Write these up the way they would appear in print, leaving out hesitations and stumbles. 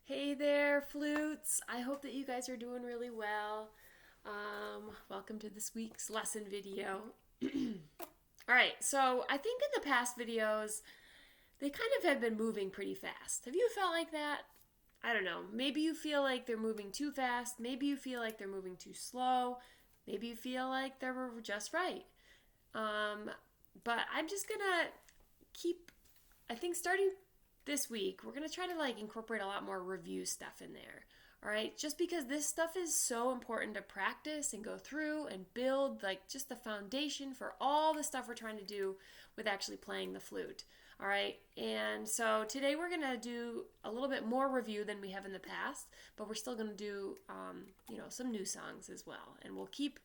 Hey there, flutes. I hope that you guys are doing really well. Welcome to this week's lesson video. All right, so I think in the past videos, they kind of have been moving pretty fast. Have you felt like that? I don't know. Maybe you feel like they're moving too fast. Maybe you feel like they're moving too slow. Maybe you feel like they're just right. But I'm just gonna keep, I think starting this week, we're going to try to incorporate a lot more review stuff in there. All right, just because this stuff is so important to practice and go through and build just the foundation for all the stuff we're trying to do with actually playing the flute. All right, and so today we're going to do a little bit more review than we have in the past, but we're still going to do some new songs as well, and we'll keep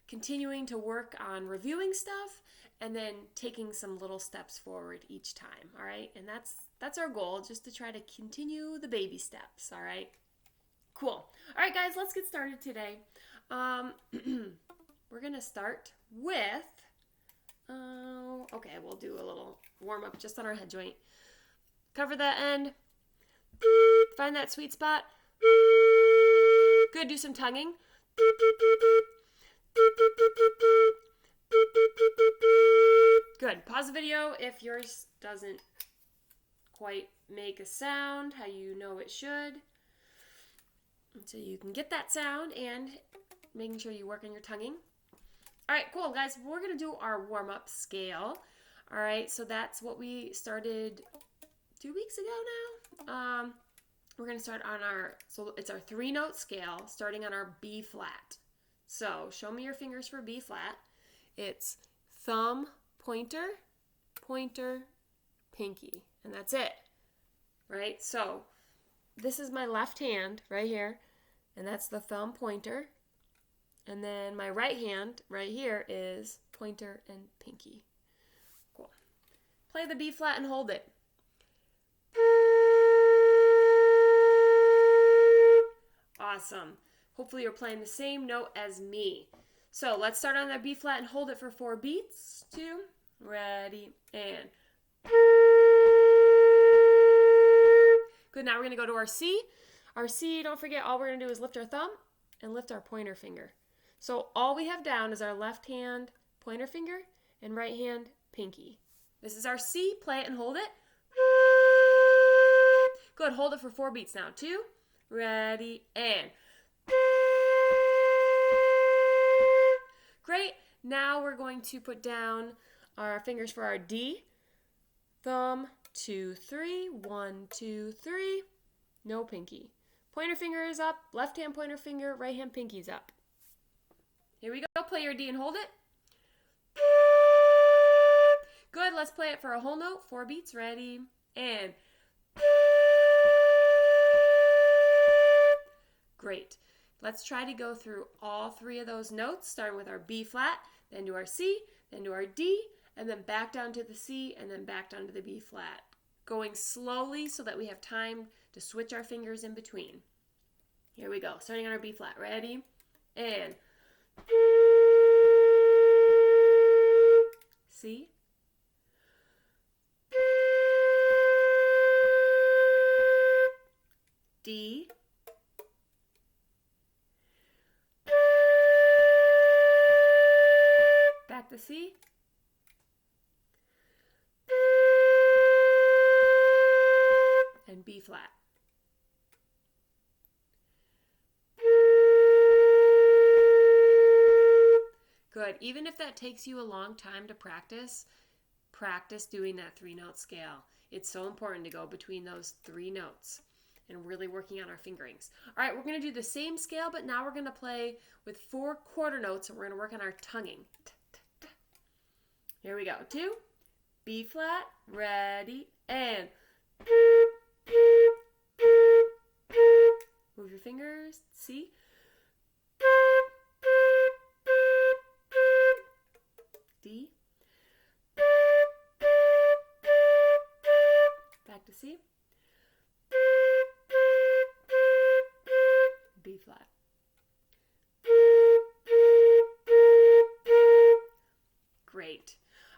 continuing to work on reviewing stuff and then taking some little steps forward each time. All right, and that's our goal, just to try to continue the baby steps. All right, cool. All right, guys, let's get started today. We're gonna start with okay, we'll do a little warm up just on our head joint. Cover that end, find that sweet spot. Good. Do some tonguing. Good. Pause the video if yours doesn't quite make a sound how you know it should. So you can get that sound and making sure you work on your tonguing. All right, cool, guys. We're going to do our warm-up scale. All right, so that's what we started 2 weeks ago now. We're going to start on it's our 3-note scale starting on our B flat. So show me your fingers for B flat. It's thumb, pointer, pointer, pinky, and that's it, right? So this is my left hand right here, and that's the thumb, pointer, and then my right hand right here is pointer and pinky. Cool. Play the B flat and hold it. Awesome. Hopefully you're playing the same note as me. So let's start on that B flat and hold it for 4 beats. 2, ready, and good. Now we're going to go to our C. Our C, don't forget, all we're going to do is lift our thumb and lift our pointer finger. So all we have down is our left hand pointer finger and right hand pinky. This is our C. Play it and hold it. Good. Hold it for 4 beats now. 2, ready, and great. Now we're going to put down our fingers for our D. Thumb, 2, 3, 1, 2, 3. No pinky. Pointer finger is up. Left hand pointer finger, right hand pinky's up. Here we go. Play your D and hold it. Good. Let's play it for a whole note. 4 beats. Ready, and great. Let's try to go through all 3 of those notes, starting with our B flat, then to our C, then to our D, and then back down to the C, and then back down to the B flat. Going slowly so that we have time to switch our fingers in between. Here we go. Starting on our B flat. Ready, and C, D, back to C, and B flat. Good. Even if that takes you a long time to practice doing that 3-note scale. It's so important to go between those 3 notes and really working on our fingerings. All right, we're going to do the same scale, but now we're going to play with 4 quarter notes, and we're going to work on our tonguing. Here we go. 2, B flat, ready, and move your fingers. C, D, back to C, B flat. Great.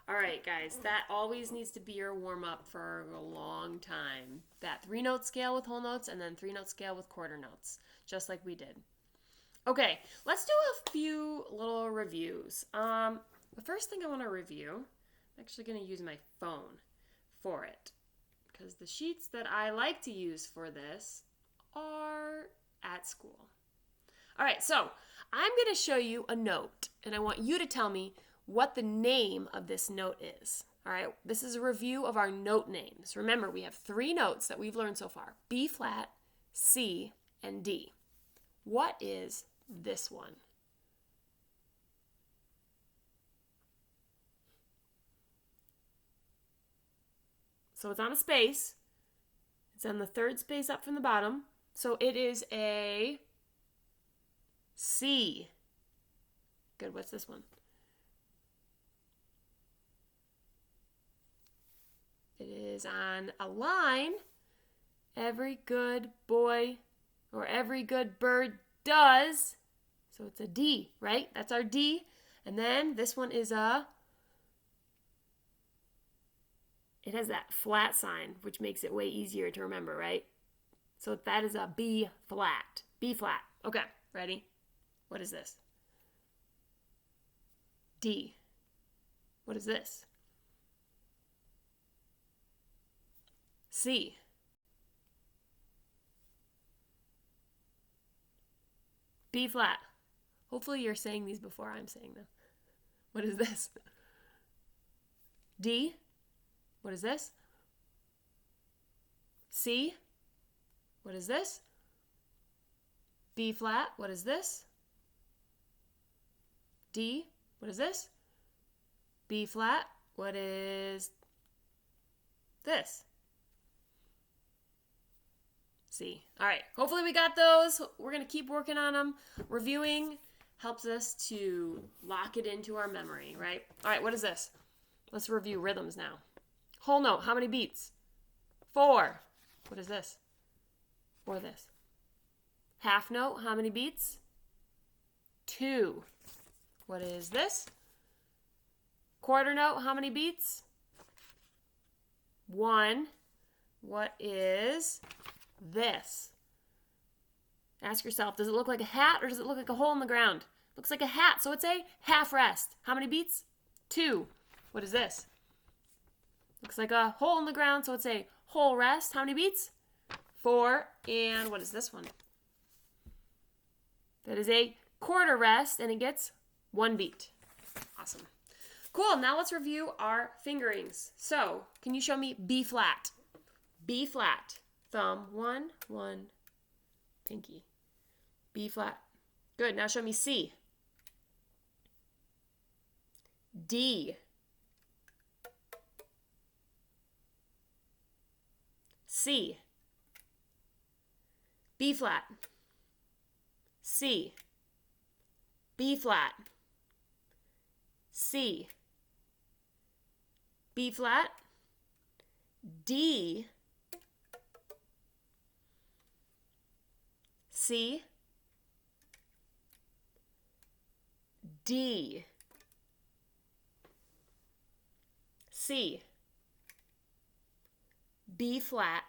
All right, guys. guys. That always needs to be your warm-up for a long time. That 3-note scale with whole notes and then 3-note scale with quarter notes, just like we did. Okay, let's do a few little reviews. The first thing I want to review, I'm actually going to use my phone for it, because the sheets that I like to use for this are at school. All right, so I'm going to show you a note, and I want you to tell me what the name of this note is. All right, this is a review of our note names. Remember, we have 3 notes that we've learned so far: B flat, C, and D. What is this one? So it's on a space. It's on the 3rd space up from the bottom. So it is a C. Good, what's this one? It is on a line. Every good boy or every good bird does. So it's a D, right? That's our D. And then this one is it has that flat sign, which makes it way easier to remember, right? So that is a B flat. B flat. Okay, ready? What is this? D. What is this? C. B flat. Hopefully you're saying these before I'm saying them. What is this? D. What is this? C. What is this? B flat. What is this? D. What is this? B flat. What is this? C. All right. Hopefully we got those. We're going to keep working on them. Reviewing helps us to lock it into our memory, right? All right. What is this? Let's review rhythms now. Whole note. How many beats? 4. What is this? Or this? Half note. How many beats? 2. What is this? Quarter note. How many beats? 1. What is this? Ask yourself, does it look like a hat or does it look like a hole in the ground? Looks like a hat, so it's a half rest. How many beats? 2. What is this? Looks like a hole in the ground, so it's a whole rest. How many beats? 4. And what is this one? That is a quarter rest, and it gets 1 beat. Awesome. Cool, now let's review our fingerings. So, can you show me B flat? B flat. Thumb, 1, 1, pinky. B flat. Good, now show me C. D. C. B flat. C. B flat. C. B flat. D. C. D. C. B flat.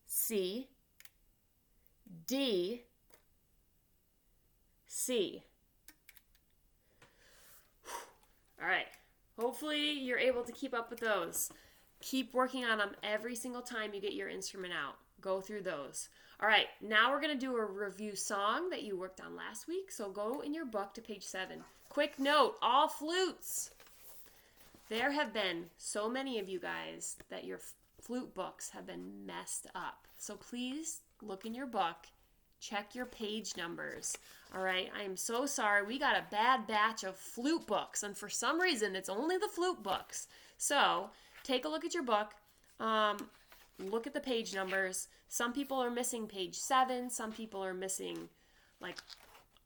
C. D. C. All right. Hopefully you're able to keep up with those. Keep working on them every single time you get your instrument out. Go through those. All right, now we're going to do a review song that you worked on last week. So go in your book to page 7. Quick note, all flutes. There have been so many of you guys that your flute books have been messed up. So please look in your book, check your page numbers. All right, I am so sorry. We got a bad batch of flute books, and for some reason, it's only the flute books. So take a look at your book. Look at the page numbers. Some people are missing page 7. Some people are missing, like,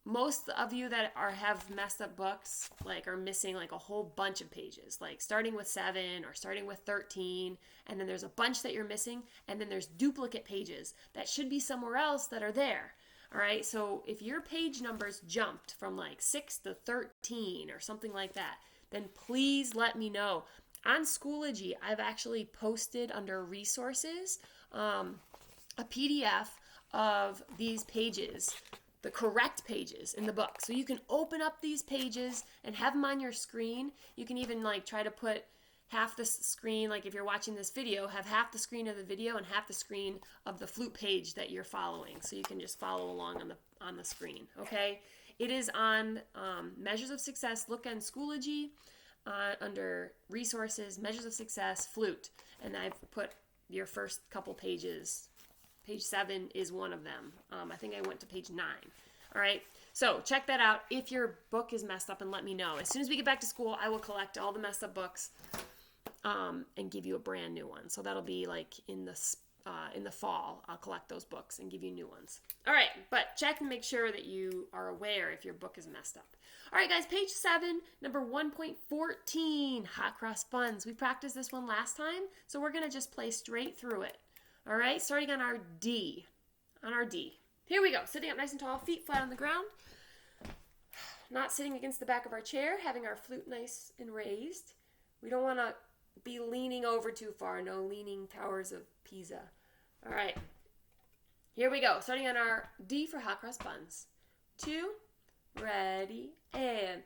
most of you that have messed up books, like, are missing, like, a whole bunch of pages, like, starting with 7 or starting with 13, and then there's a bunch that you're missing, and then there's duplicate pages that should be somewhere else that are there. All right, so if your page numbers jumped from, like, 6 to 13 or something like that, then please let me know, On Schoology, I've actually posted under resources a PDF of these pages, the correct pages in the book. So you can open up these pages and have them on your screen. You can even like try to put half the screen, like if you're watching this video, have half the screen of the video and half the screen of the Flute page that you're following. So you can just follow along on the screen, okay? It is on Measures of Success. Look on Schoology under Resources, Measures of Success, Flute. And I've put your first couple pages. Page 7 is one of them. I think I went to page 9. All right, so check that out. If your book is messed up, and let me know. As soon as we get back to school, I will collect all the messed up books and give you a brand new one. So that'll be like in the fall. I'll collect those books and give you new ones. All right, but check and make sure that you are aware if your book is messed up. All right, guys, page 7, number 1.14, hot cross buns. We practiced this one last time, so we're going to just play straight through it. All right, starting on our D. Here we go. Sitting up nice and tall, feet flat on the ground. Not sitting against the back of our chair, having our flute nice and raised. We don't want to be leaning over too far. No leaning towers of Pisa. All right. Here we go. Starting on our D for hot cross buns. 2, ready, and...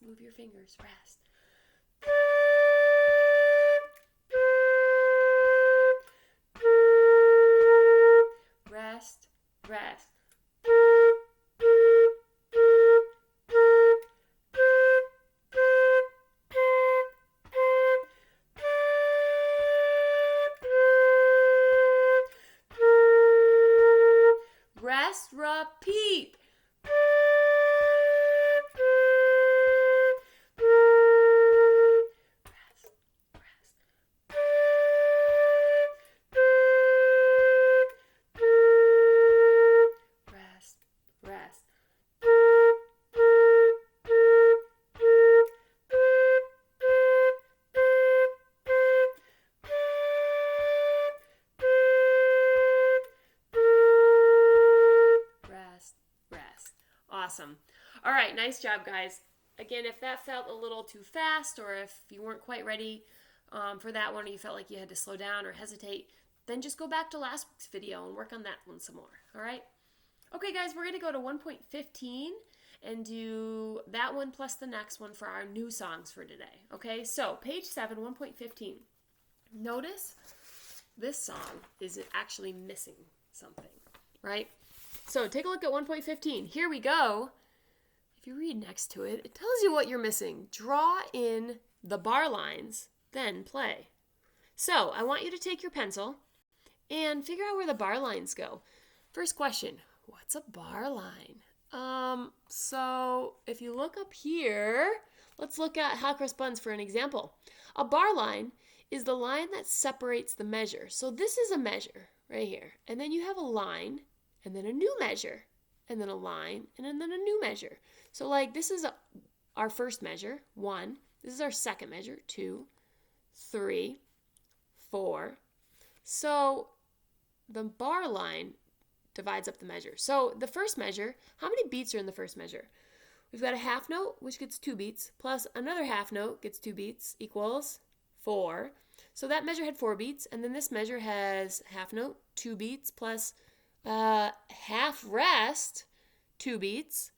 Move your fingers, rest. Rest, rest. Rest, repeat. Awesome. All right, nice job, guys. Again, if that felt a little too fast or if you weren't quite ready for that one or you felt like you had to slow down or hesitate, then just go back to last week's video and work on that one some more, all right? Okay, guys, we're going to go to 1.15 and do that one plus the next one for our new songs for today, okay? So, page 7, 1.15. Notice this song is actually missing something, right? So take a look at 1.15. Here we go. If you read next to it, it tells you what you're missing. Draw in the bar lines, then play. So I want you to take your pencil and figure out where the bar lines go. First question, what's a bar line? So if you look up here, let's look at hot cross buns for an example. A bar line is the line that separates the measure. So this is a measure right here. And then you have a line, and then a new measure, and then a line, and then a new measure. So like this is our first measure, 1. This is our second measure, 2, 3, 4. So the bar line divides up the measure. So the first measure, how many beats are in the first measure? We've got a half note, which gets 2 beats, plus another half note gets 2 beats, equals 4. So that measure had 4 beats, and then this measure has half note, 2 beats, plus half rest, 2 beats.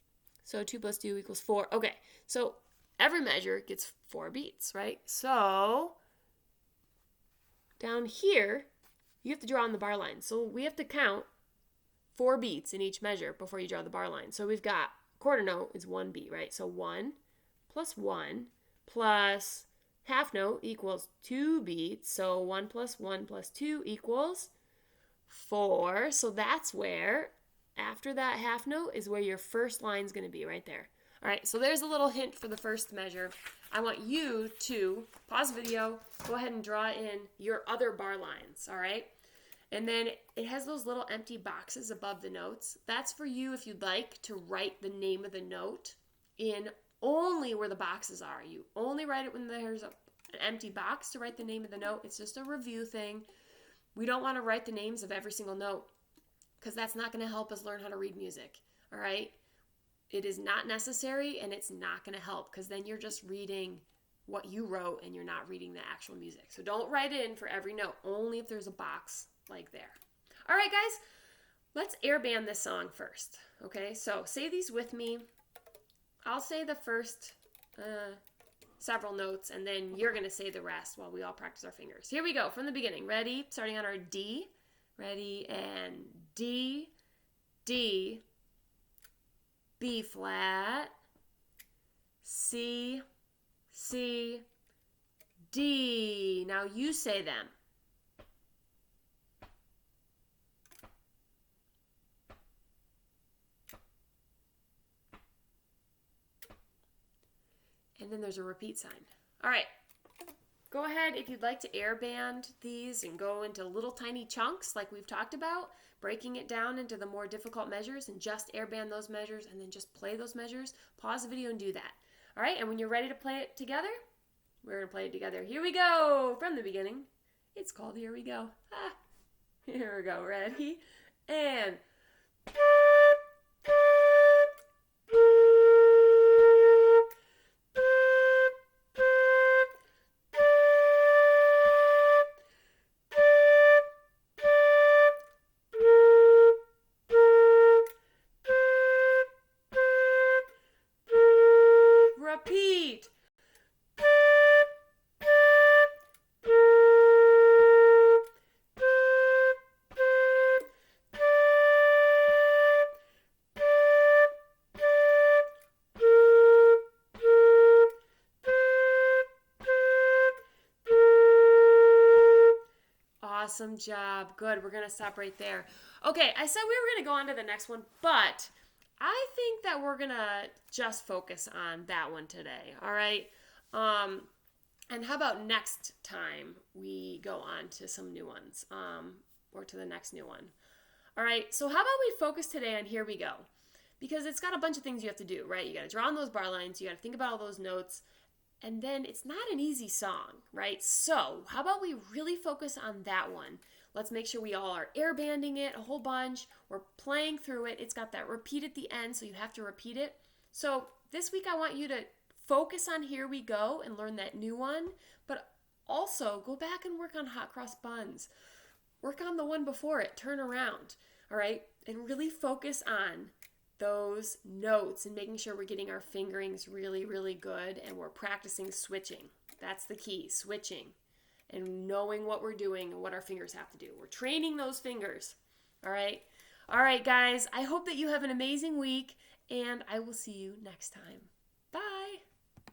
So 2 plus 2 equals 4. Okay, so every measure gets 4 beats, right? So down here, you have to draw on the bar line. So we have to count 4 beats in each measure before you draw the bar line. So we've got quarter note is 1 beat, right? So 1 plus half note equals 2 beats. So 1 plus 1 plus 2 equals 4. So that's where, after that half note, is where your first line is going to be right there. All right, so there's a little hint for the first measure. I want you to pause the video, go ahead and draw in your other bar lines, all right? And then it has those little empty boxes above the notes. That's for you if you'd like to write the name of the note in only where the boxes are. You only write it when there's an empty box to write the name of the note. It's just a review thing. We don't want to write the names of every single note because that's not going to help us learn how to read music. All right? It is not necessary, and it's not going to help, because then you're just reading what you wrote and you're not reading the actual music. So don't write it in for every note, only if there's a box like there. All right, guys, let's airband this song first. Okay, so say these with me. I'll say the first several notes, and then you're going to say the rest while we all practice our fingers. Here we go from the beginning. Ready? Starting on our D. Ready? And D, D, B flat, C, C, D. Now you say them. And then there's a repeat sign. All right. Go ahead if you'd like to airband these and go into little tiny chunks like we've talked about, breaking it down into the more difficult measures, and just airband those measures and then just play those measures. Pause the video and do that. All right, and when you're ready to play it together, we're going to play it together. Here we go from the beginning. It's called Here We Go. Ah, here we go. Ready? And... repeat. Awesome job. Good. We're going to stop right there. Okay, I said we were going to go on to the next one, but I think that we're going to just focus on that one today, all right? And how about next time we go on to some new ones, or to the next new one? All right, so how about we focus today on Here We Go? Because it's got a bunch of things you have to do, right? You got to draw on those bar lines, you got to think about all those notes, and then it's not an easy song, right? So how about we really focus on that one? Let's make sure we all are airbanding it a whole bunch. We're playing through it. It's got that repeat at the end, so you have to repeat it. So this week I want you to focus on Here We Go and learn that new one, but also go back and work on Hot Cross Buns. Work on the one before it, Turn Around, all right? And really focus on those notes and making sure we're getting our fingerings really, really good, and we're practicing switching. That's the key, switching, and knowing what we're doing and what our fingers have to do. We're training those fingers, all right? All right, guys, I hope that you have an amazing week, and I will see you next time.